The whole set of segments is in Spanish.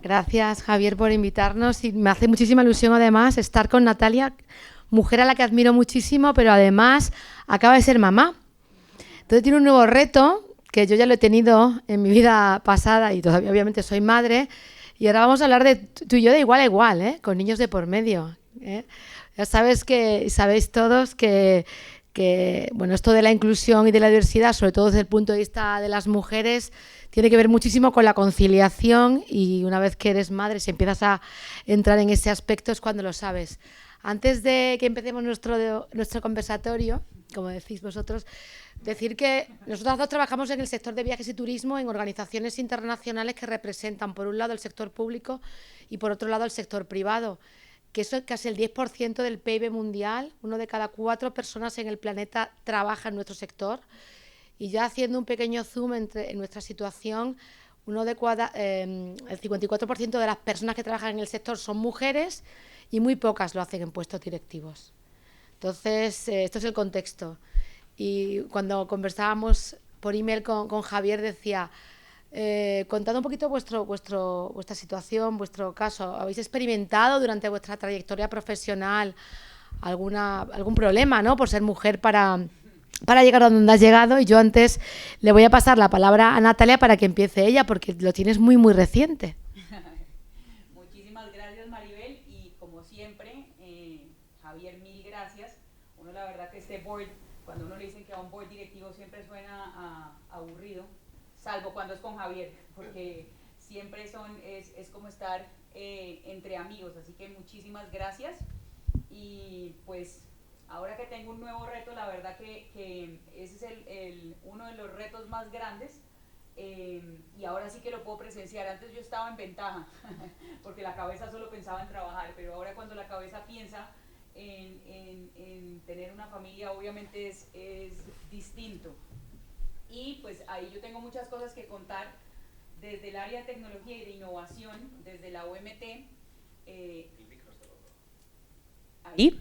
Gracias, Javier, por invitarnos y me hace muchísima ilusión además estar con Natalia, mujer a la que admiro muchísimo, pero además acaba de ser mamá. Entonces tiene un nuevo reto que yo ya lo he tenido en mi vida pasada y todavía obviamente soy madre, y ahora vamos a hablar de tú y yo de igual a igual, ¿eh? Con niños de por medio, ¿eh? Ya sabes que, sabéis todos que bueno, esto de la inclusión y de la diversidad, sobre todo desde el punto de vista de las mujeres, tiene que ver muchísimo con la conciliación, y una vez que eres madre, si empiezas a entrar en ese aspecto es cuando lo sabes. Antes de que empecemos nuestro conversatorio, como decís vosotros, decir que nosotros dos trabajamos en el sector de viajes y turismo en organizaciones internacionales que representan, por un lado, el sector público y, por otro lado, el sector privado, que eso es casi el 10% del PIB mundial. 1 de cada 4 personas en el planeta trabaja en nuestro sector. Y ya haciendo un pequeño zoom en nuestra situación, el 54% de las personas que trabajan en el sector son mujeres y muy pocas lo hacen en puestos directivos. Entonces, esto es el contexto. Y cuando conversábamos por email con Javier, decía, contad un poquito vuestra situación, vuestro caso. ¿Habéis experimentado durante vuestra trayectoria profesional algún problema, ¿no?, por ser mujer para llegar a donde has llegado? Y yo antes le voy a pasar la palabra a Natalia para que empiece ella, porque lo tienes muy, muy reciente. Muchísimas gracias, Maribel, y como siempre, Javier, mil gracias. Uno, la verdad que este board, cuando uno le dicen que va a un board directivo, siempre suena aburrido, salvo cuando es con Javier, porque siempre es como estar entre amigos, así que muchísimas gracias. Y pues ahora que tengo un nuevo reto, la verdad que ese es uno de los retos más grandes, y ahora sí que lo puedo presenciar. Antes yo estaba en ventaja, porque la cabeza solo pensaba en trabajar, pero ahora cuando la cabeza piensa en tener una familia, obviamente es distinto. Y pues ahí yo tengo muchas cosas que contar desde el área de tecnología y de innovación, desde la OMT. Ahí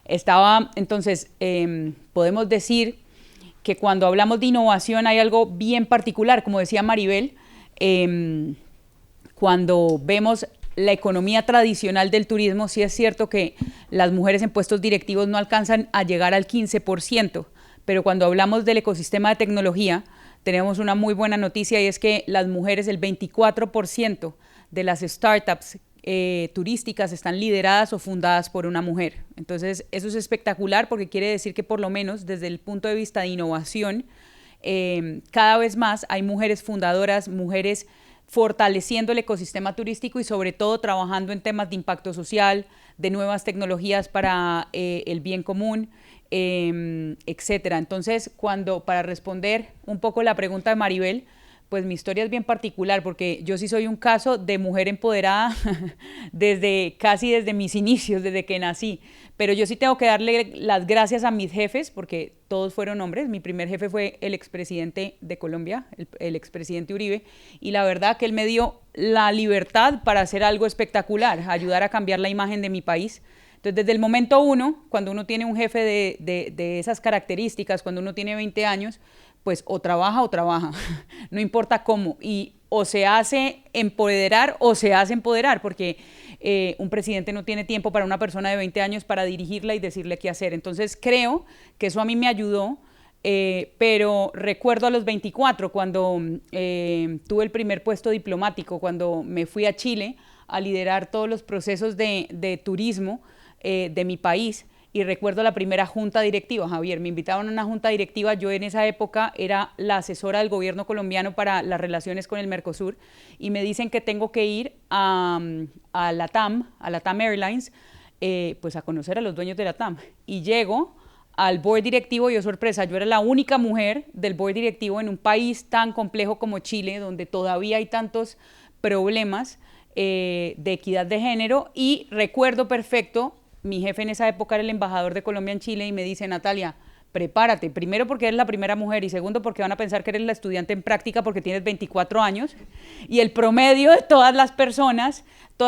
estaba, entonces, podemos decir que cuando hablamos de innovación hay algo bien particular, como decía Maribel, cuando vemos la economía tradicional del turismo, sí es cierto que las mujeres en puestos directivos no alcanzan a llegar al 15%, pero cuando hablamos del ecosistema de tecnología, tenemos una muy buena noticia, y es que las mujeres, el 24% de las startups turísticas están lideradas o fundadas por una mujer. Entonces, eso es espectacular, porque quiere decir que por lo menos desde el punto de vista de innovación, cada vez más hay mujeres fundadoras, mujeres fortaleciendo el ecosistema turístico y sobre todo trabajando en temas de impacto social, de nuevas tecnologías para el bien común, etcétera. Entonces, para responder un poco la pregunta de Maribel, pues mi historia es bien particular, porque yo sí soy un caso de mujer empoderada casi desde mis inicios, desde que nací. Pero yo sí tengo que darle las gracias a mis jefes, porque todos fueron hombres. Mi primer jefe fue el expresidente de Colombia, el expresidente Uribe, y la verdad que él me dio la libertad para hacer algo espectacular, ayudar a cambiar la imagen de mi país. Entonces, desde el momento 1, cuando uno tiene un jefe de esas características, cuando uno tiene 20 años, pues o trabaja, no importa cómo, y o se hace empoderar o se hace empoderar, porque un presidente no tiene tiempo para una persona de 20 años para dirigirla y decirle qué hacer. Entonces creo que eso a mí me ayudó, pero recuerdo a los 24, cuando tuve el primer puesto diplomático, cuando me fui a Chile a liderar todos los procesos de turismo de mi país. Y recuerdo la primera junta directiva, Javier, me invitaron a una junta directiva. Yo en esa época era la asesora del gobierno colombiano para las relaciones con el Mercosur, y me dicen que tengo que ir a LATAM Airlines, pues a conocer a los dueños de LATAM. Y llego al board directivo y, oh sorpresa, yo era la única mujer del board directivo en un país tan complejo como Chile, donde todavía hay tantos problemas de equidad de género. Y recuerdo perfecto, mi jefe en esa época era el embajador de Colombia en Chile, y me dice: Natalia, prepárate, primero porque eres la primera mujer, y segundo porque van a pensar que eres la estudiante en práctica porque tienes 24 años, y el promedio de todas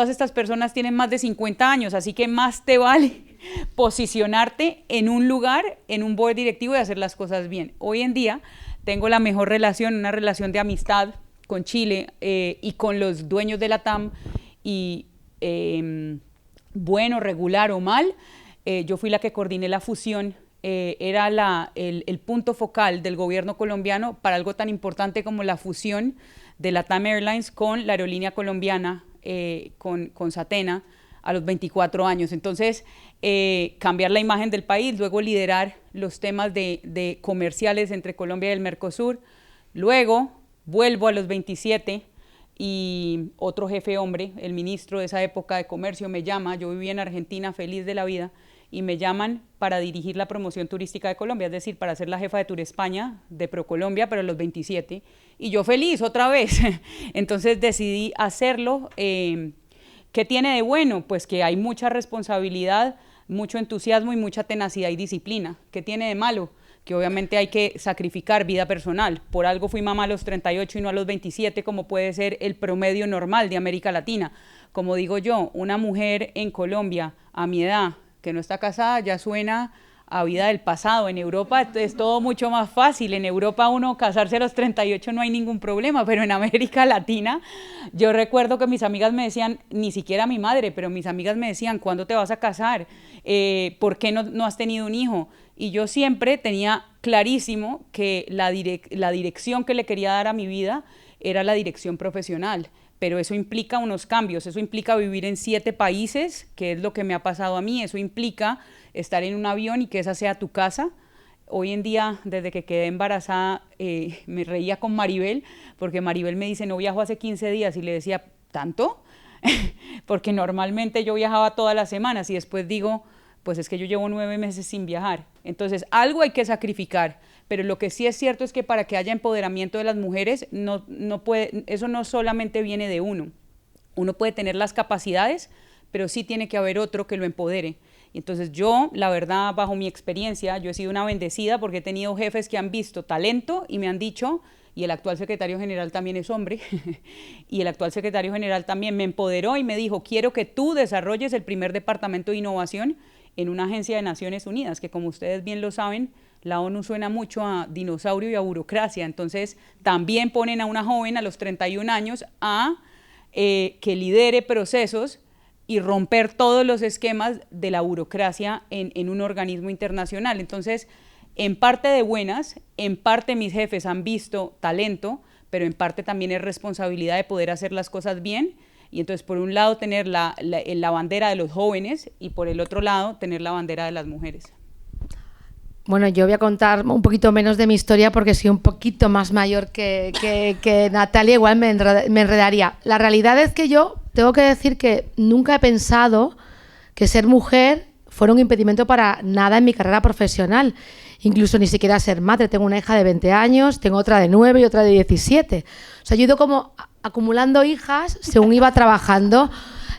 estas personas tienen más de 50 años, así que más te vale posicionarte en un lugar, en un board directivo, y hacer las cosas bien. Hoy en día tengo la mejor relación, una relación de amistad con Chile y con los dueños de la TAM y bueno, regular o mal, yo fui la que coordiné la fusión. Era el punto focal del gobierno colombiano para algo tan importante como la fusión de la TAM Airlines con la aerolínea colombiana, con Satena, a los 24 años. Entonces, cambiar la imagen del país, luego liderar los temas de comerciales entre Colombia y el Mercosur. Luego, vuelvo a los 27 y otro jefe hombre, el ministro de esa época de comercio, me llama. Yo vivía en Argentina feliz de la vida y me llaman para dirigir la promoción turística de Colombia, es decir, para ser la jefa de Tour España de ProColombia, pero a los 27. Y yo feliz otra vez. Entonces decidí hacerlo. ¿Qué tiene de bueno? Pues que hay mucha responsabilidad, mucho entusiasmo y mucha tenacidad y disciplina. ¿Qué tiene de malo? Que obviamente hay que sacrificar vida personal. Por algo fui mamá a los 38 y no a los 27, como puede ser el promedio normal de América Latina. Como digo yo, una mujer en Colombia a mi edad, que no está casada, ya suena a vida del pasado. En Europa es todo mucho más fácil. En Europa uno casarse a los 38 no hay ningún problema, pero en América Latina yo recuerdo que mis amigas me decían, ni siquiera mi madre, pero mis amigas me decían, ¿cuándo te vas a casar? ¿Por qué no has tenido un hijo? Y yo siempre tenía clarísimo que la dirección que le quería dar a mi vida era la dirección profesional. Pero eso implica unos cambios, eso implica vivir en 7 países, que es lo que me ha pasado a mí, eso implica estar en un avión y que esa sea tu casa. Hoy en día, desde que quedé embarazada, me reía con Maribel, porque Maribel me dice, no viajo hace 15 días, y le decía, ¿tanto? Porque normalmente yo viajaba todas las semanas, y después digo, pues es que yo llevo 9 meses sin viajar. Entonces, algo hay que sacrificar. Pero lo que sí es cierto es que para que haya empoderamiento de las mujeres, eso no solamente viene de uno. Uno puede tener las capacidades, pero sí tiene que haber otro que lo empodere. Entonces yo, la verdad, bajo mi experiencia, yo he sido una bendecida porque he tenido jefes que han visto talento y me han dicho, y el actual secretario general también es hombre, y el actual secretario general también me empoderó y me dijo, quiero que tú desarrolles el primer departamento de innovación en una agencia de Naciones Unidas, que como ustedes bien lo saben, la ONU suena mucho a dinosaurio y a burocracia. Entonces también ponen a una joven a los 31 años que lidere procesos y romper todos los esquemas de la burocracia en un organismo internacional. Entonces, en parte de buenas, en parte mis jefes han visto talento, pero en parte también es responsabilidad de poder hacer las cosas bien. Y entonces, por un lado, tener la bandera de los jóvenes y por el otro lado, tener la bandera de las mujeres. Bueno, yo voy a contar un poquito menos de mi historia porque soy un poquito más mayor que Natalia, igual me enredaría. La realidad es que yo tengo que decir que nunca he pensado que ser mujer fuera un impedimento para nada en mi carrera profesional. Incluso ni siquiera ser madre. Tengo una hija de 20 años, tengo otra de 9 y otra de 17. O sea, yo he ido como acumulando hijas según iba trabajando.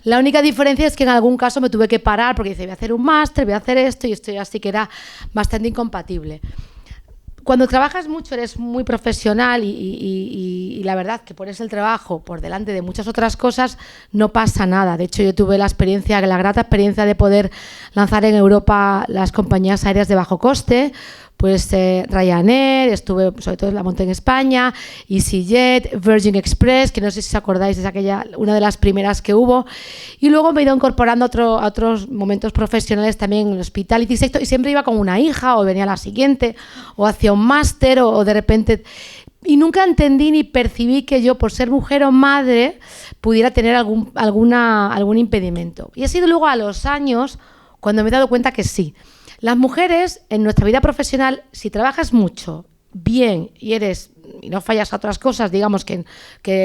La única diferencia es que en algún caso me tuve que parar porque dice, voy a hacer un máster, voy a hacer esto, y esto ya sí que era bastante incompatible. Cuando trabajas mucho eres muy profesional y la verdad que pones el trabajo por delante de muchas otras cosas, no pasa nada. De hecho, yo tuve la grata experiencia de poder lanzar en Europa las compañías aéreas de bajo coste, pues Ryanair, estuve, sobre todo la monté en España, EasyJet, Virgin Express, que no sé si os acordáis, es una de las primeras que hubo, y luego me he ido incorporando a otros momentos profesionales también en el hospitality sector, y siempre iba con una hija, o venía la siguiente, o hacía un máster, o de repente... Y nunca entendí ni percibí que yo, por ser mujer o madre, pudiera tener algún impedimento. Y ha sido luego a los años cuando me he dado cuenta que sí. Las mujeres, en nuestra vida profesional, si trabajas mucho, bien, y no fallas a otras cosas, digamos que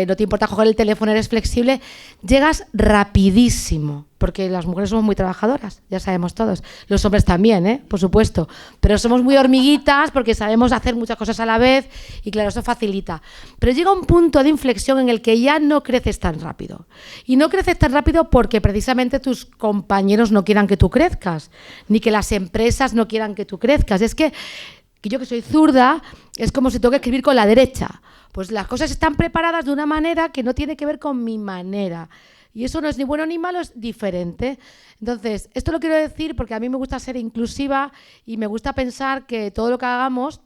no te importa coger el teléfono, eres flexible, llegas rapidísimo, porque las mujeres somos muy trabajadoras, ya sabemos todos. Los hombres también, por supuesto, pero somos muy hormiguitas porque sabemos hacer muchas cosas a la vez y claro, eso facilita. Pero llega un punto de inflexión en el que ya no creces tan rápido. Y no creces tan rápido porque precisamente tus compañeros no quieran que tú crezcas, ni que las empresas no quieran que tú crezcas. Es que yo que soy zurda, es como si tengo que escribir con la derecha. Pues las cosas están preparadas de una manera que no tiene que ver con mi manera. Y eso no es ni bueno ni malo, es diferente. Entonces, esto lo quiero decir porque a mí me gusta ser inclusiva y me gusta pensar que todo lo que hagamos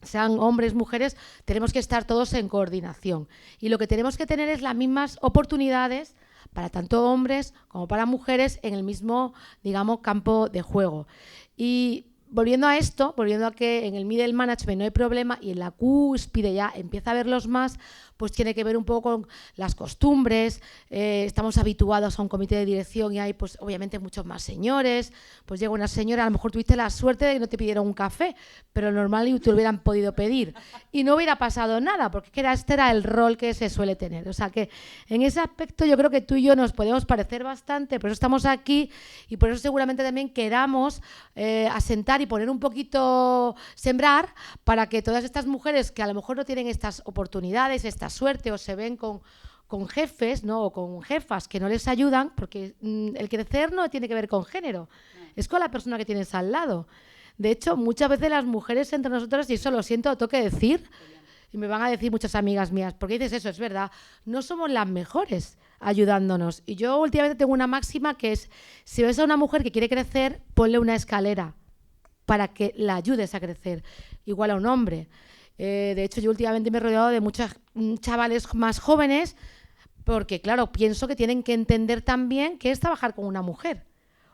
sean hombres, mujeres, tenemos que estar todos en coordinación. Y lo que tenemos que tener es las mismas oportunidades para tanto hombres como para mujeres en el mismo, digamos, campo de juego. Y volviendo a esto, volviendo a que en el middle management no hay problema y en la cúspide ya empieza a verlos más, pues tiene que ver un poco con las costumbres, estamos habituados a un comité de dirección y hay pues obviamente muchos más señores, pues llega una señora, a lo mejor tuviste la suerte de que no te pidieron un café, pero normal te lo hubieran podido pedir y no hubiera pasado nada, porque este era el rol que se suele tener. O sea que en ese aspecto yo creo que tú y yo nos podemos parecer bastante, por eso estamos aquí y por eso seguramente también queramos asentar y poner un poquito, sembrar, para que todas estas mujeres que a lo mejor no tienen estas oportunidades, esta suerte, o se ven con jefes, ¿no? O con jefas que no les ayudan, porque el crecer no tiene que ver con género, es con la persona que tienes al lado. De hecho, muchas veces las mujeres entre nosotras, y eso lo siento, lo tengo que decir, y me van a decir muchas amigas mías, ¿por qué dices eso? Es verdad, no somos las mejores ayudándonos. Y yo últimamente tengo una máxima que es, si ves a una mujer que quiere crecer, ponle una escalera para que la ayudes a crecer, igual a un hombre. De hecho, yo últimamente me he rodeado de muchos chavales más jóvenes porque, claro, pienso que tienen que entender también qué es trabajar con una mujer,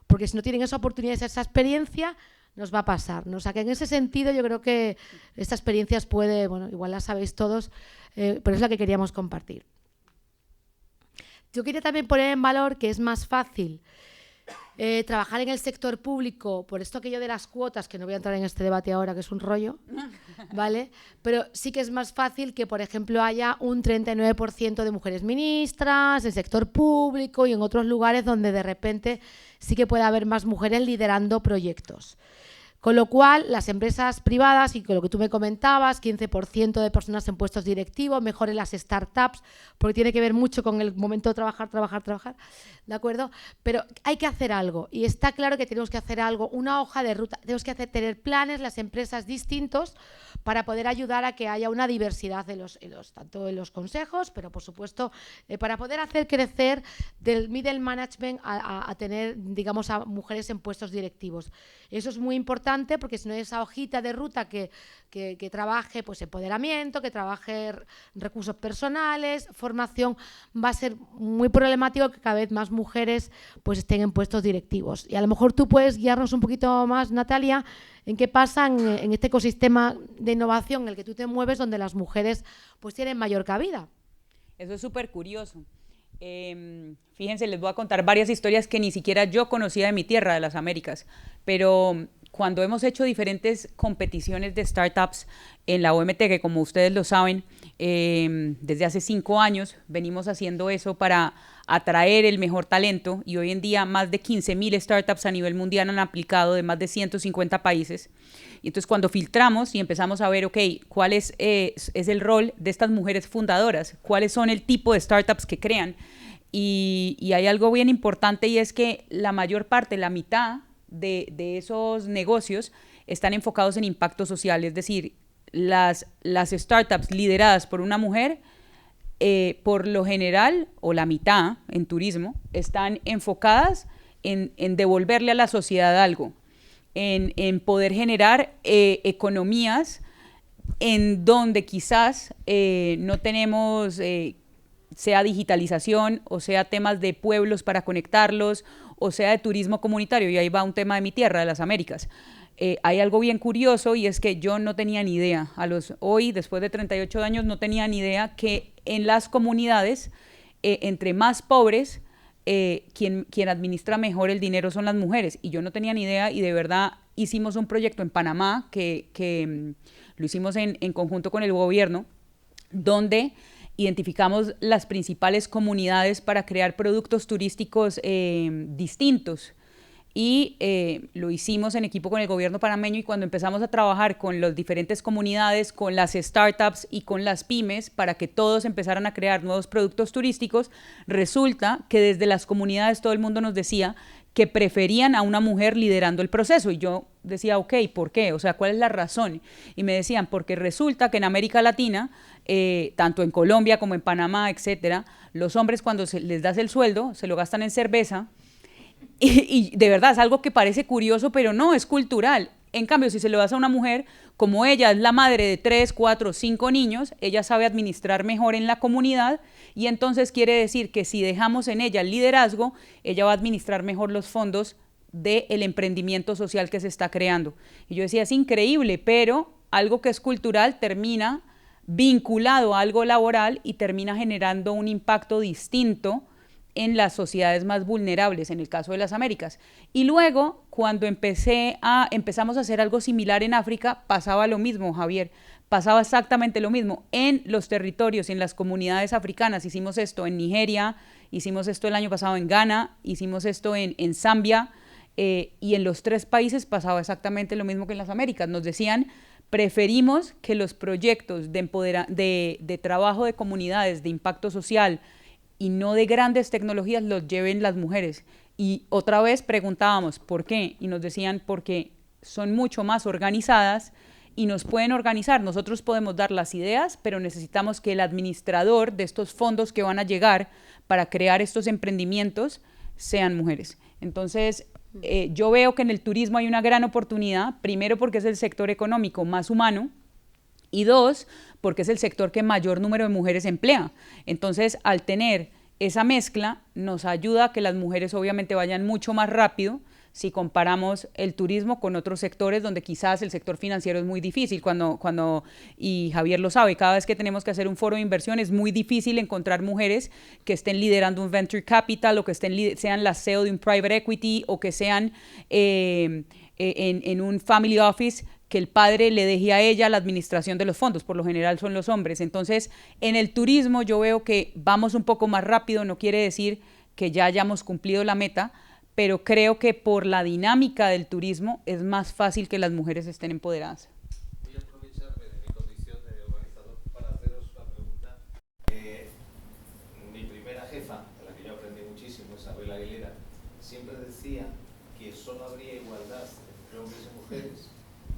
porque si no tienen esa oportunidad, esa experiencia, nos va a pasar, ¿no? O sea, que en ese sentido yo creo que esta experiencia puede, bueno, igual la sabéis todos, pero es la que queríamos compartir. Yo quería también poner en valor que es más fácil trabajar en el sector público, por esto aquello de las cuotas, que no voy a entrar en este debate ahora, que es un rollo, ¿vale? Pero sí que es más fácil que, por ejemplo, haya un 39% de mujeres ministras, en el sector público y en otros lugares donde de repente sí que puede haber más mujeres liderando proyectos. Con lo cual, las empresas privadas, y con lo que tú me comentabas, 15% de personas en puestos directivos, mejor en las startups, porque tiene que ver mucho con el momento de trabajar, ¿de acuerdo? Pero hay que hacer algo, y está claro que tenemos que hacer algo, una hoja de ruta, tenemos que tener planes, las empresas distintos, para poder ayudar a que haya una diversidad tanto en los consejos, pero por supuesto, para poder hacer crecer del middle management a tener, digamos, a mujeres en puestos directivos. Eso es muy importante, porque si no hay esa hojita de ruta que trabaje pues empoderamiento, que trabaje recursos personales, formación, va a ser muy problemático que cada vez más mujeres pues estén en puestos directivos. Y a lo mejor tú puedes guiarnos un poquito más, Natalia, en qué pasa en este ecosistema de innovación en el que tú te mueves, donde las mujeres pues tienen mayor cabida. Eso es súper curioso. Fíjense, les voy a contar varias historias que ni siquiera yo conocía de mi tierra, de las Américas, pero cuando hemos hecho diferentes competiciones de startups en la OMT, que como ustedes lo saben, desde hace 5 años venimos haciendo eso para atraer el mejor talento, y hoy en día más de 15.000 startups a nivel mundial han aplicado de más de 150 países. Y entonces cuando filtramos y empezamos a ver, ok, cuál es el rol de estas mujeres fundadoras, cuáles son el tipo de startups que crean, y hay algo bien importante, y es que la mayor parte, la mitad de esos negocios están enfocados en impacto social, es decir, las startups lideradas por una mujer, por lo general, o la mitad en turismo, están enfocadas en devolverle a la sociedad algo, en poder generar economías en donde quizás no tenemos, sea digitalización, o sea temas de pueblos para conectarlos, o sea de turismo comunitario, y ahí va un tema de mi tierra, de las Américas. Hay algo bien curioso, y es que yo no tenía ni idea, hoy, después de 38 años, no tenía ni idea que en las comunidades, entre más pobres, quien administra mejor el dinero son las mujeres, y yo no tenía ni idea, y de verdad hicimos un proyecto en Panamá, que lo hicimos en conjunto con el gobierno, donde identificamos las principales comunidades para crear productos turísticos distintos, y lo hicimos en equipo con el gobierno panameño, y cuando empezamos a trabajar con las diferentes comunidades, con las startups y con las pymes, para que todos empezaran a crear nuevos productos turísticos, resulta que desde las comunidades todo el mundo nos decía que preferían a una mujer liderando el proceso, y yo decía, ok, ¿por qué? O sea, ¿cuál es la razón? Y me decían, porque resulta que en América Latina, tanto en Colombia como en Panamá, etcétera, los hombres cuando les das el sueldo, se lo gastan en cerveza, y de verdad es algo que parece curioso, pero no, es cultural. En cambio, si se lo das a una mujer, como ella es la madre de 3, 4, 5 niños, ella sabe administrar mejor en la comunidad y entonces quiere decir que si dejamos en ella el liderazgo, ella va a administrar mejor los fondos del emprendimiento social que se está creando. Y yo decía, es increíble, pero algo que es cultural termina vinculado a algo laboral y termina generando un impacto distinto en las sociedades más vulnerables, en el caso de las Américas. Y luego, cuando empezamos a hacer algo similar en África, pasaba lo mismo, Javier, pasaba exactamente lo mismo. En los territorios, en las comunidades africanas, hicimos esto en Nigeria, hicimos esto el año pasado en Ghana, hicimos esto en Zambia, y en los 3 países pasaba exactamente lo mismo que en las Américas. Nos decían, preferimos que los proyectos de trabajo de comunidades, de impacto social, y no de grandes tecnologías los lleven las mujeres. Y otra vez preguntábamos, ¿por qué? Y nos decían, porque son mucho más organizadas y nos pueden organizar. Nosotros podemos dar las ideas, pero necesitamos que el administrador de estos fondos que van a llegar para crear estos emprendimientos sean mujeres. Entonces, yo veo que en el turismo hay una gran oportunidad, primero porque es el sector económico más humano, y 2, porque es el sector que mayor número de mujeres emplea. Entonces, al tener esa mezcla, nos ayuda a que las mujeres obviamente vayan mucho más rápido si comparamos el turismo con otros sectores donde quizás el sector financiero es muy difícil. Y Javier lo sabe, cada vez que tenemos que hacer un foro de inversión es muy difícil encontrar mujeres que estén liderando un venture capital o que sean la CEO de un private equity o que sean en un family office que el padre le deje a ella la administración de los fondos, por lo general son los hombres. Entonces, en el turismo yo veo que vamos un poco más rápido, no quiere decir que ya hayamos cumplido la meta, pero creo que por la dinámica del turismo es más fácil que las mujeres estén empoderadas. Voy a aprovecharme de mi condición de organizador para haceros una pregunta. Mi primera jefa, de la que yo aprendí muchísimo, Isabel Aguilera, siempre decía que solo habría igualdad entre hombres y mujeres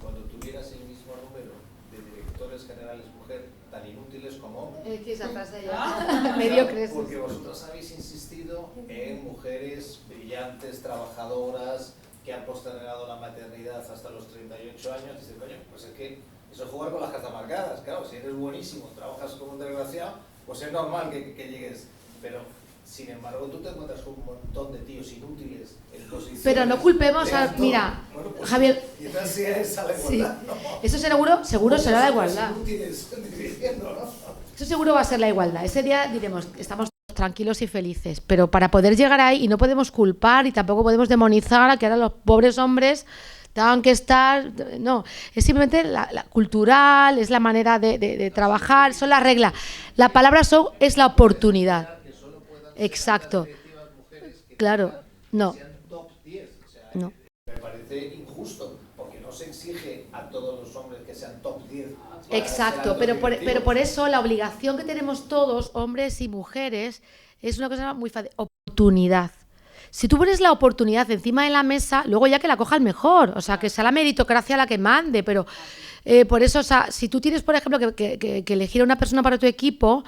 cuando tuvieras el mismo número de directores generales mujer tan inútiles como hombres. ¿Qué esa frase ya? Mediocres. Porque vosotros habéis insistido en mujeres brillantes, trabajadoras, que han postergado la maternidad hasta los 38 años. Dices, coño, pues es que eso es jugar con las cartas marcadas. Claro, si eres buenísimo, trabajas como un desgraciado, pues es normal que llegues. Pero, sin embargo, tú te encuentras con un montón de tíos inútiles en posiciones. Pero no culpemos a... Mira, bueno, pues, Javier... Quizás sí es a la igualdad, sí. ¿no? Eso seguro será la igualdad. Inútiles dirigiendo, ¿no? Eso seguro va a ser la igualdad. Ese día diremos, estamos tranquilos y felices. Pero para poder llegar ahí, y no podemos culpar y tampoco podemos demonizar a que ahora los pobres hombres tengan que estar... No, es simplemente la cultural, es la manera de trabajar, son las reglas. La palabra es la oportunidad. Exacto. Claro, no. No. Me parece injusto, porque no se exige a todos los hombres que sean top 10. Exacto, pero por eso la obligación que tenemos todos, hombres y mujeres, es una cosa muy fácil, oportunidad. Si tú pones la oportunidad encima de la mesa, luego ya que la coja el mejor, o sea, que sea la meritocracia la que mande, pero por eso, o sea, si tú tienes, por ejemplo, que elegir a una persona para tu equipo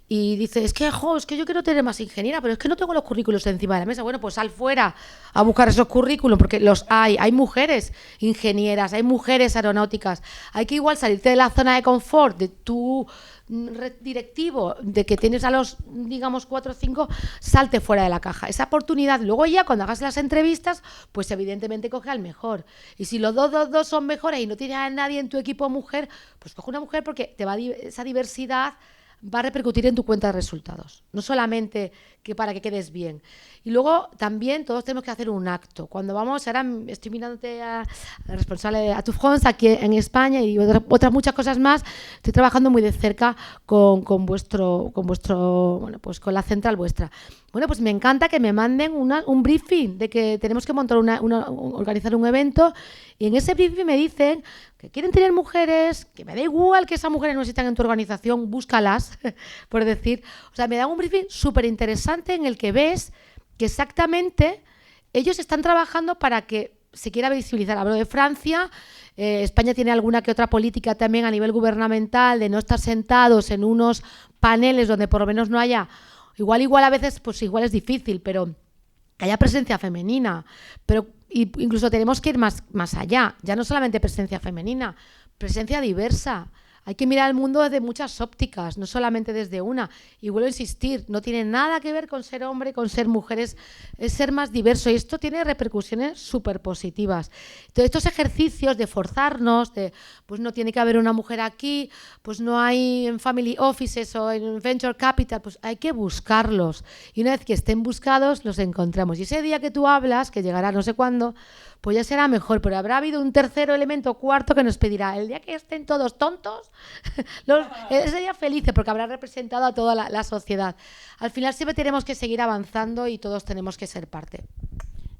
y dices, es que yo quiero tener más ingeniera, pero es que no tengo los currículos encima de la mesa. Bueno, pues sal fuera a buscar esos currículos, porque los hay mujeres ingenieras, hay mujeres aeronáuticas. Hay que igual salirte de la zona de confort de tu directivo, de que tienes a los, digamos, 4 o 5, salte fuera de la caja. Esa oportunidad, luego ya cuando hagas las entrevistas, pues evidentemente coge al mejor. Y si los dos son mejores y no tienes a nadie en tu equipo mujer, pues coge una mujer, porque esa diversidad va a repercutir en tu cuenta de resultados, no solamente que para que quedes bien. Y luego también todos tenemos que hacer un acto. Cuando vamos, ahora estoy mirándote a la responsable de Atu France aquí en España y otras muchas cosas más, estoy trabajando muy de cerca con vuestro, bueno, pues con la central vuestra. Bueno, pues me encanta que me manden un briefing de que tenemos que montar organizar un evento, y en ese briefing me dicen que quieren tener mujeres, que me da igual que esas mujeres no existan en tu organización, búscalas, por decir. O sea, me dan un briefing súper interesante en el que ves que exactamente ellos están trabajando para que se quiera visibilizar. Hablo de Francia, España tiene alguna que otra política también a nivel gubernamental de no estar sentados en unos paneles donde por lo menos no haya... Igual a veces, pues igual es difícil, pero que haya presencia femenina. Pero y incluso tenemos que ir más allá, ya no solamente presencia femenina, presencia diversa. Hay que mirar el mundo desde muchas ópticas, no solamente desde una. Y vuelvo a insistir, no tiene nada que ver con ser hombre, con ser mujeres, es ser más diverso. Y esto tiene repercusiones súper positivas. Entonces, estos ejercicios de forzarnos, de pues no tiene que haber una mujer aquí, pues no hay en family offices o en venture capital, pues hay que buscarlos. Y una vez que estén buscados, los encontramos. Y ese día que tú hablas, que llegará no sé cuándo, pues ya será mejor, pero habrá habido un tercero elemento, cuarto, que nos pedirá, el día que estén todos tontos, ese día felices, porque habrá representado a toda la sociedad. Al final siempre tenemos que seguir avanzando y todos tenemos que ser parte.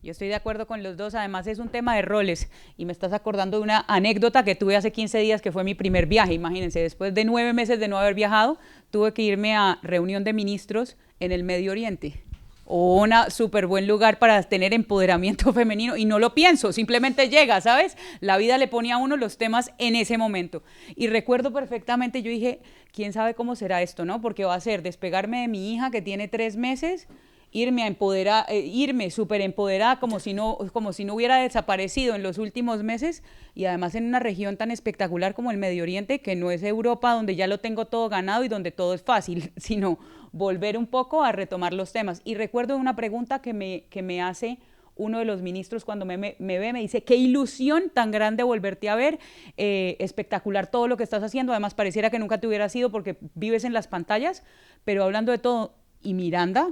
Yo estoy de acuerdo con los dos, además es un tema de roles y me estás acordando de una anécdota que tuve hace 15 días que fue mi primer viaje, imagínense, después de 9 meses de no haber viajado, tuve que irme a reunión de ministros en el Medio Oriente. Un súper buen lugar para tener empoderamiento femenino y no lo pienso, simplemente llega, ¿sabes? La vida le pone a uno los temas en ese momento. Y recuerdo perfectamente, yo dije, ¿quién sabe cómo será esto, no? Porque va a ser despegarme de mi hija que tiene 3 meses, irme a empoderar, irme súper empoderada como si no hubiera desaparecido en los últimos meses y además en una región tan espectacular como el Medio Oriente, que no es Europa donde ya lo tengo todo ganado y donde todo es fácil, sino volver un poco a retomar los temas. Y recuerdo una pregunta que me hace uno de los ministros cuando me ve, me dice, qué ilusión tan grande volverte a ver, espectacular todo lo que estás haciendo, además pareciera que nunca te hubieras ido porque vives en las pantallas, pero hablando de todo, ¿y Miranda?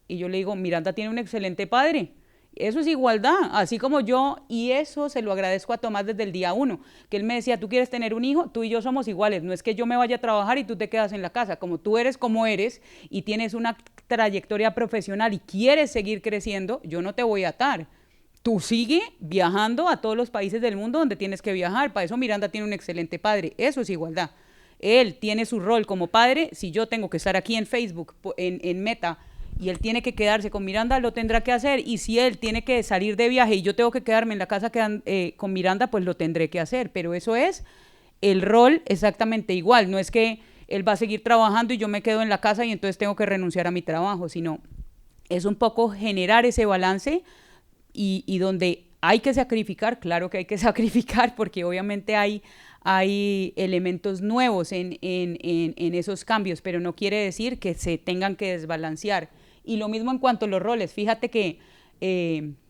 Y yo le digo, Miranda tiene un excelente padre. Eso es igualdad, así como yo, y eso se lo agradezco a Tomás desde el día 1, que él me decía, tú quieres tener un hijo, tú y yo somos iguales, no es que yo me vaya a trabajar y tú te quedas en la casa, como tú eres como eres y tienes una trayectoria profesional y quieres seguir creciendo, yo no te voy a atar. Tú sigue viajando a todos los países del mundo donde tienes que viajar, para eso Miranda tiene un excelente padre, eso es igualdad. Él tiene su rol como padre, si yo tengo que estar aquí en Facebook, en Meta, y él tiene que quedarse con Miranda, lo tendrá que hacer, y si él tiene que salir de viaje y yo tengo que quedarme en la casa con Miranda, pues lo tendré que hacer, pero eso es el rol exactamente igual, no es que él va a seguir trabajando y yo me quedo en la casa y entonces tengo que renunciar a mi trabajo, sino es un poco generar ese balance y donde hay que sacrificar, claro que hay que sacrificar, porque obviamente hay elementos nuevos en esos cambios, pero no quiere decir que se tengan que desbalancear. Y lo mismo en cuanto a los roles. Fíjate que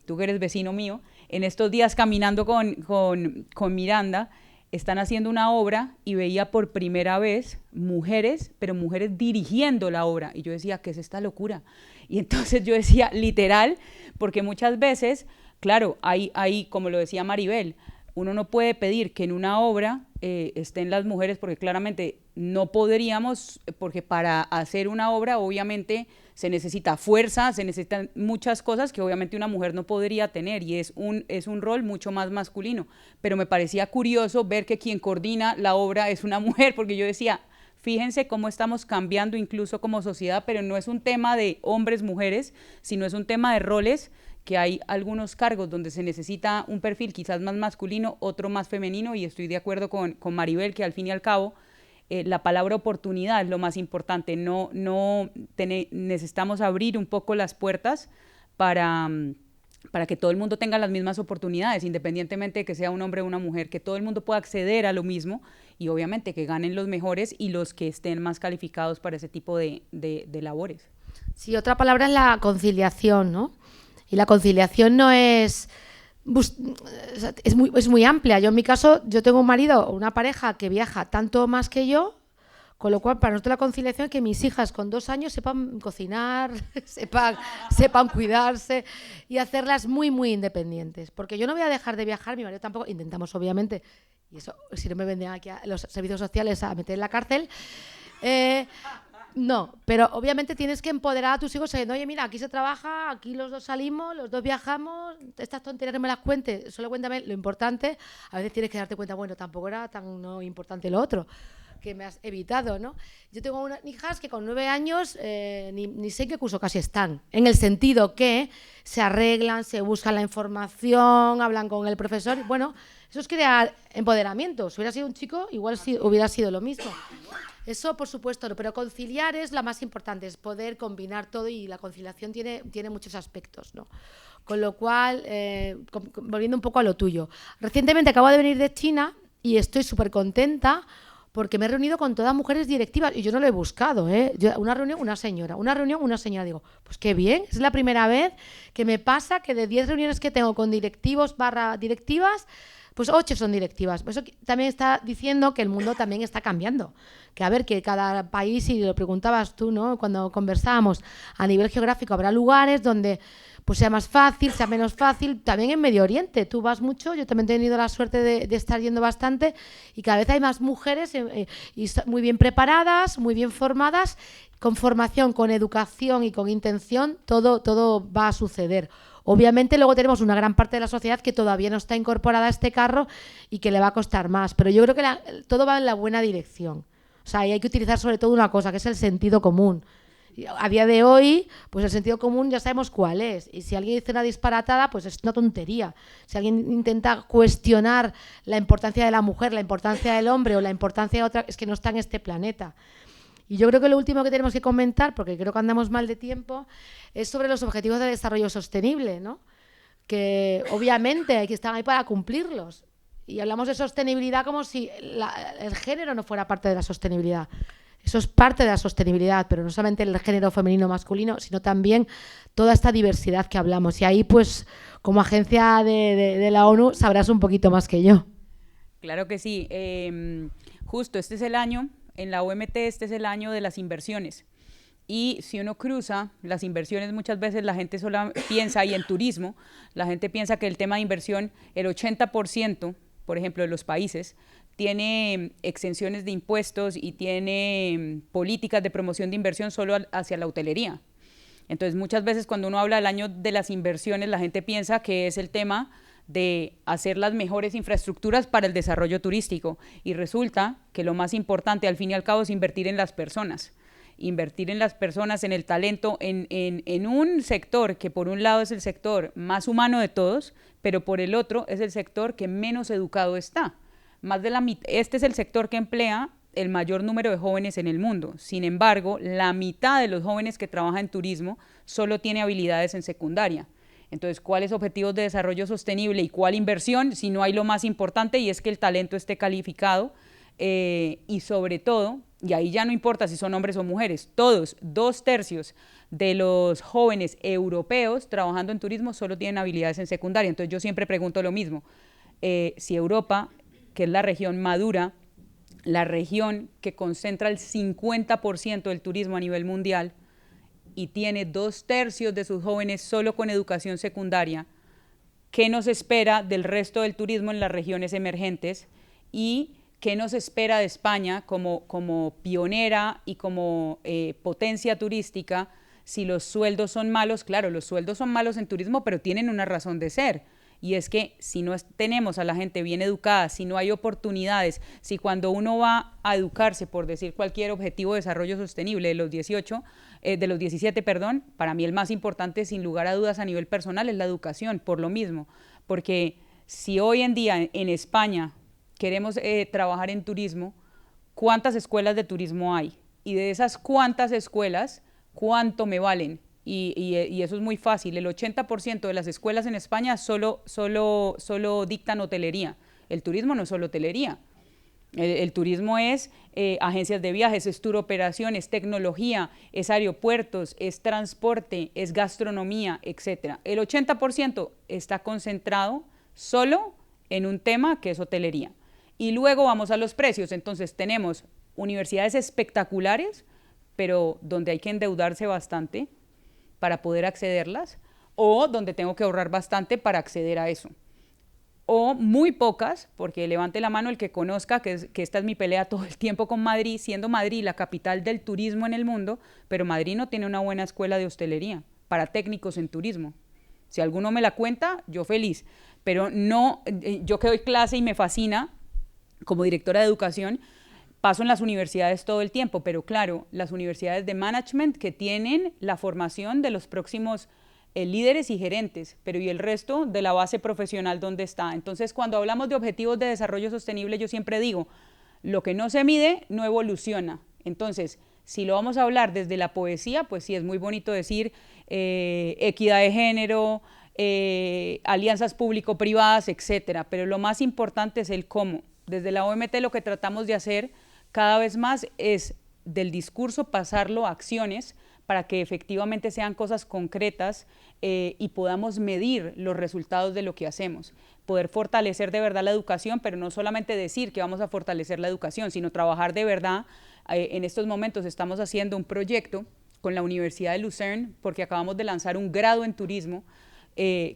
tú que eres vecino mío, en estos días caminando con Miranda, están haciendo una obra y veía por primera vez mujeres, pero mujeres dirigiendo la obra. Y yo decía, ¿qué es esta locura? Y entonces yo decía, literal, porque muchas veces, claro, hay como lo decía Maribel, uno no puede pedir que en una obra estén las mujeres porque claramente no podríamos, porque para hacer una obra obviamente se necesita fuerza, se necesitan muchas cosas que obviamente una mujer no podría tener y es un rol mucho más masculino. Pero me parecía curioso ver que quien coordina la obra es una mujer, porque yo decía, fíjense cómo estamos cambiando incluso como sociedad, pero no es un tema de hombres, mujeres, sino es un tema de roles, que hay algunos cargos donde se necesita un perfil quizás más masculino, otro más femenino, y estoy de acuerdo con Maribel que al fin y al cabo la palabra oportunidad es lo más importante, necesitamos abrir un poco las puertas para que todo el mundo tenga las mismas oportunidades, independientemente de que sea un hombre o una mujer, que todo el mundo pueda acceder a lo mismo y obviamente que ganen los mejores y los que estén más calificados para ese tipo de labores. Sí, otra palabra es la conciliación, ¿no? Y la conciliación no es muy amplia. Yo en mi caso, yo tengo un marido o una pareja que viaja tanto más que yo, con lo cual para nosotros la conciliación es que mis hijas con 2 años sepan cocinar, sepan cuidarse y hacerlas muy, muy independientes. Porque yo no voy a dejar de viajar, mi marido tampoco, intentamos obviamente, y eso si no me vendrían aquí a los servicios sociales a meter en la cárcel, no, pero obviamente tienes que empoderar a tus hijos sabiendo, oye, mira, aquí se trabaja, aquí los dos salimos, los dos viajamos, estas tonterías no me las cuentes, solo cuéntame lo importante. A veces tienes que darte cuenta, bueno, tampoco era tan no importante lo otro, que me has evitado, ¿no? Yo tengo unas hijas que con 9 años ni sé en qué curso casi están, en el sentido que se arreglan, se buscan la información, hablan con el profesor, bueno, eso es crear empoderamiento. Si hubiera sido un chico, igual hubiera sido lo mismo. Eso, por supuesto, no, pero conciliar es la más importante, es poder combinar todo y la conciliación tiene muchos aspectos, ¿no? Con lo cual, volviendo un poco a lo tuyo. Recientemente acabo de venir de China y estoy súper contenta porque me he reunido con todas mujeres directivas y yo no lo he buscado, ¿eh? Una reunión, una señora, una reunión, una señora. Digo, pues qué bien, es la primera vez que me pasa que de 10 reuniones que tengo con directivos / directivas, pues 8 son directivas. Eso también está diciendo que el mundo también está cambiando. Que a ver, que cada país, y lo preguntabas tú, ¿no? Cuando conversábamos, a nivel geográfico habrá lugares donde pues sea más fácil, sea menos fácil. También en Medio Oriente, tú vas mucho, yo también he tenido la suerte de estar yendo bastante y cada vez hay más mujeres y muy bien preparadas, muy bien formadas, con formación, con educación y con intención, todo va a suceder. Obviamente luego tenemos una gran parte de la sociedad que todavía no está incorporada a este carro y que le va a costar más, pero yo creo que todo va en la buena dirección. O sea, y hay que utilizar sobre todo una cosa, que es el sentido común. A día de hoy, pues el sentido común ya sabemos cuál es. Y si alguien dice una disparatada, pues es una tontería. Si alguien intenta cuestionar la importancia de la mujer, la importancia del hombre o la importancia de otra, es que no está en este planeta. Y yo creo que lo último que tenemos que comentar, porque creo que andamos mal de tiempo, es sobre los objetivos de desarrollo sostenible, ¿no? Que obviamente hay que estar ahí para cumplirlos. Y hablamos de sostenibilidad como si el género no fuera parte de la sostenibilidad. Eso es parte de la sostenibilidad, pero no solamente el género femenino o masculino, sino también toda esta diversidad que hablamos. Y ahí, pues, como agencia de la ONU, sabrás un poquito más que yo. Claro que sí. Justo este es el año, en la OMT este es el año de las inversiones. Y si uno cruza las inversiones, muchas veces la gente solo piensa, y en turismo, la gente piensa que el tema de inversión, el 80%, por ejemplo, de los países, tiene exenciones de impuestos y tiene políticas de promoción de inversión solo hacia la hotelería. Entonces, muchas veces cuando uno habla del año de las inversiones, la gente piensa que es el tema de hacer las mejores infraestructuras para el desarrollo turístico. Y resulta que lo más importante, al fin y al cabo, es invertir en las personas. Invertir en las personas, en el talento, en un sector que por un lado es el sector más humano de todos, pero por el otro es el sector que menos educado está. Más de la mitad, este es el sector que emplea el mayor número de jóvenes en el mundo. Sin embargo, la mitad de los jóvenes que trabajan en turismo solo tiene habilidades en secundaria. Entonces, ¿cuáles objetivos de desarrollo sostenible y cuál inversión si no hay lo más importante, y es que el talento esté calificado? Y sobre todo, y ahí ya no importa si son hombres o mujeres, todos, 2/3 de los jóvenes europeos trabajando en turismo solo tienen habilidades en secundaria. Entonces yo siempre pregunto lo mismo, si Europa, que es la región madura, la región que concentra el 50% del turismo a nivel mundial y tiene 2/3 de sus jóvenes solo con educación secundaria, ¿qué nos espera del resto del turismo en las regiones emergentes? Y ¿qué nos espera de España como pionera y como potencia turística si los sueldos son malos? Claro, los sueldos son malos en turismo, pero tienen una razón de ser. Y es que si no tenemos a la gente bien educada, si no hay oportunidades, si cuando uno va a educarse, por decir cualquier objetivo de desarrollo sostenible de los 17, para mí el más importante, sin lugar a dudas, a nivel personal, es la educación, por lo mismo. Porque si hoy en día en España queremos trabajar en turismo, ¿cuántas escuelas de turismo hay? Y de esas cuántas escuelas, ¿cuánto me valen? Y eso es muy fácil. El 80% de las escuelas en España solo dictan hotelería. El turismo no es solo hotelería. El turismo es agencias de viajes, es tour operaciones, tecnología, es aeropuertos, es transporte, es gastronomía, etc. El 80% está concentrado solo en un tema que es hotelería. Y luego vamos a los precios. Entonces tenemos universidades espectaculares, pero donde hay que endeudarse bastante para poder accederlas, o donde tengo que ahorrar bastante para acceder a eso. O muy pocas, porque levante la mano el que conozca que esta es mi pelea todo el tiempo con Madrid, siendo Madrid la capital del turismo en el mundo, pero Madrid no tiene una buena escuela de hostelería para técnicos en turismo. Si alguno me la cuenta, yo feliz. Pero no, yo que doy clase y me fascina, como directora de educación, paso en las universidades todo el tiempo, pero claro, las universidades de management que tienen la formación de los próximos líderes y gerentes, pero ¿y el resto de la base profesional dónde está? Entonces, cuando hablamos de objetivos de desarrollo sostenible, yo siempre digo, lo que no se mide no evoluciona. Entonces, si lo vamos a hablar desde la poesía, pues sí, es muy bonito decir equidad de género, alianzas público-privadas, etcétera. Pero lo más importante es el cómo. Desde la OMT lo que tratamos de hacer cada vez más es del discurso pasarlo a acciones para que efectivamente sean cosas concretas y podamos medir los resultados de lo que hacemos. Poder fortalecer de verdad la educación, pero no solamente decir que vamos a fortalecer la educación, sino trabajar de verdad. En estos momentos estamos haciendo un proyecto con la Universidad de Lucerne, porque acabamos de lanzar un grado en turismo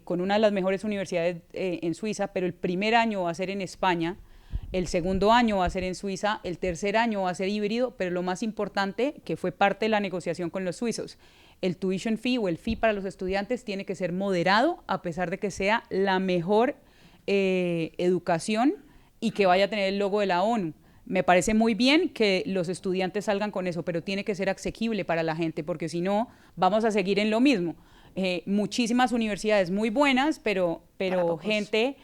con una de las mejores universidades en Suiza, pero el primer año va a ser en España, el segundo año va a ser en Suiza, el tercer año va a ser híbrido, pero lo más importante, que fue parte de la negociación con los suizos, el tuition fee o el fee para los estudiantes tiene que ser moderado, a pesar de que sea la mejor educación y que vaya a tener el logo de la ONU. Me parece muy bien que los estudiantes salgan con eso, pero tiene que ser asequible para la gente, porque si no, vamos a seguir en lo mismo. Muchísimas universidades muy buenas, pero gente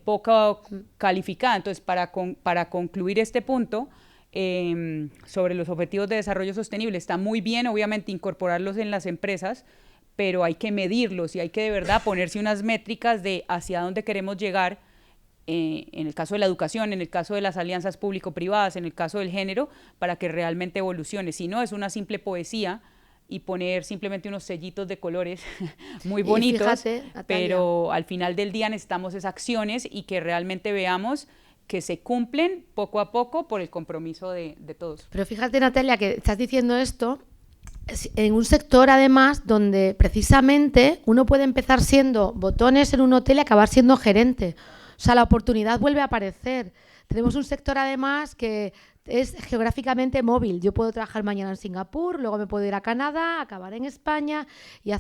poco calificada. Entonces, para concluir este punto, sobre los objetivos de desarrollo sostenible, está muy bien, obviamente, incorporarlos en las empresas, pero hay que medirlos y hay que de verdad ponerse unas métricas de hacia dónde queremos llegar, en el caso de la educación, en el caso de las alianzas público-privadas, en el caso del género, para que realmente evolucione. Si no, es una simple poesía y poner simplemente unos sellitos de colores muy bonitos, fíjate, pero al final del día necesitamos esas acciones y que realmente veamos que se cumplen poco a poco por el compromiso de todos. Pero fíjate, Natalia, que estás diciendo esto en un sector, además, donde precisamente uno puede empezar siendo botones en un hotel y acabar siendo gerente. O sea, la oportunidad vuelve a aparecer. Tenemos un sector, además, que es geográficamente móvil. Yo puedo trabajar mañana en Singapur, luego me puedo ir a Canadá, acabar en España y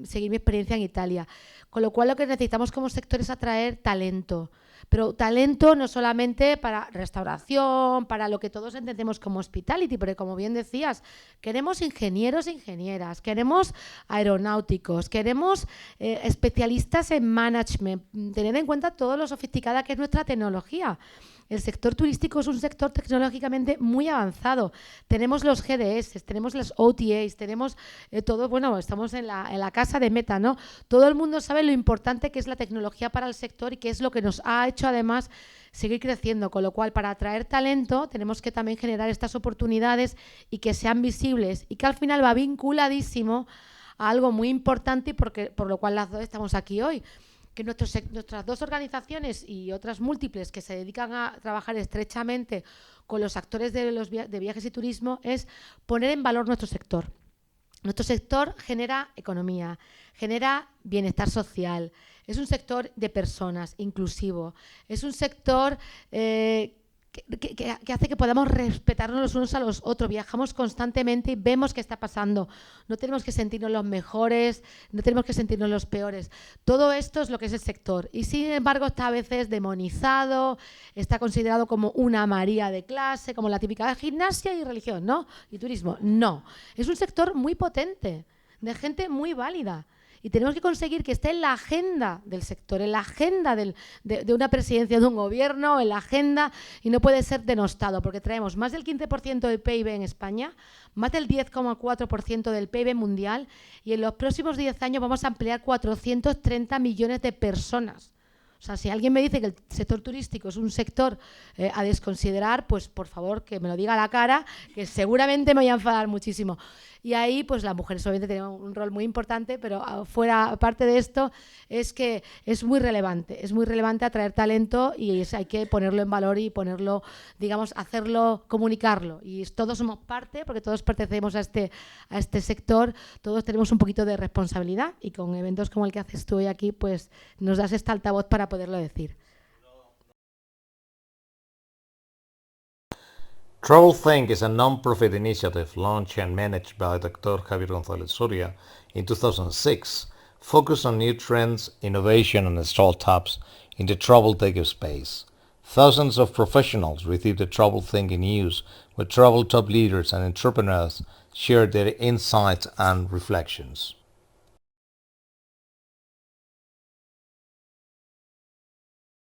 seguir mi experiencia en Italia. Con lo cual, lo que necesitamos como sector es atraer talento. Pero talento no solamente para restauración, para lo que todos entendemos como hospitality, porque como bien decías, queremos ingenieros e ingenieras, queremos aeronáuticos, queremos especialistas en management, tener en cuenta todo lo sofisticada que es nuestra tecnología. El sector turístico es un sector tecnológicamente muy avanzado. Tenemos los GDS, tenemos las OTAs, tenemos todo, bueno, estamos en la casa de Meta, ¿no? Todo el mundo sabe lo importante que es la tecnología para el sector y que es lo que nos ha hecho además seguir creciendo, con lo cual para atraer talento tenemos que también generar estas oportunidades y que sean visibles y que al final va vinculadísimo a algo muy importante y por lo cual las dos estamos aquí hoy. Que nuestras dos organizaciones y otras múltiples que se dedican a trabajar estrechamente con los actores de viajes y turismo es poner en valor nuestro sector. Nuestro sector genera economía, genera bienestar social, es un sector de personas, inclusivo, es un sector que hace que podamos respetarnos los unos a los otros. Viajamos constantemente y vemos qué está pasando. No tenemos que sentirnos los mejores, no tenemos que sentirnos los peores. Todo esto es lo que es el sector. Y sin embargo está a veces demonizado, está considerado como una María de clase, como la típica de gimnasia y religión, ¿no? Y turismo. No. Es un sector muy potente, de gente muy válida. Y tenemos que conseguir que esté en la agenda del sector, en la agenda de una presidencia de un gobierno, en la agenda, y no puede ser denostado, porque traemos más del 15% del PIB en España, más del 10,4% del PIB mundial, y en los próximos 10 años vamos a emplear 430 millones de personas. O sea, si alguien me dice que el sector turístico es un sector a desconsiderar, pues por favor que me lo diga a la cara, que seguramente me voy a enfadar muchísimo. Y ahí, pues las mujeres obviamente tienen un rol muy importante, pero aparte de esto, es que es muy relevante atraer talento y hay que ponerlo en valor y ponerlo, digamos, hacerlo, comunicarlo. Y todos somos parte, porque todos pertenecemos a este sector, todos tenemos un poquito de responsabilidad y con eventos como el que haces tú hoy aquí, pues nos das este altavoz para poderlo decir. TravelThink is a non-profit initiative launched and managed by Dr. Javier González Soria in 2006, focused on new trends, innovation, and startups in the travel tech space. Thousands of professionals receive the TravelThink news, where travel top leaders and entrepreneurs share their insights and reflections.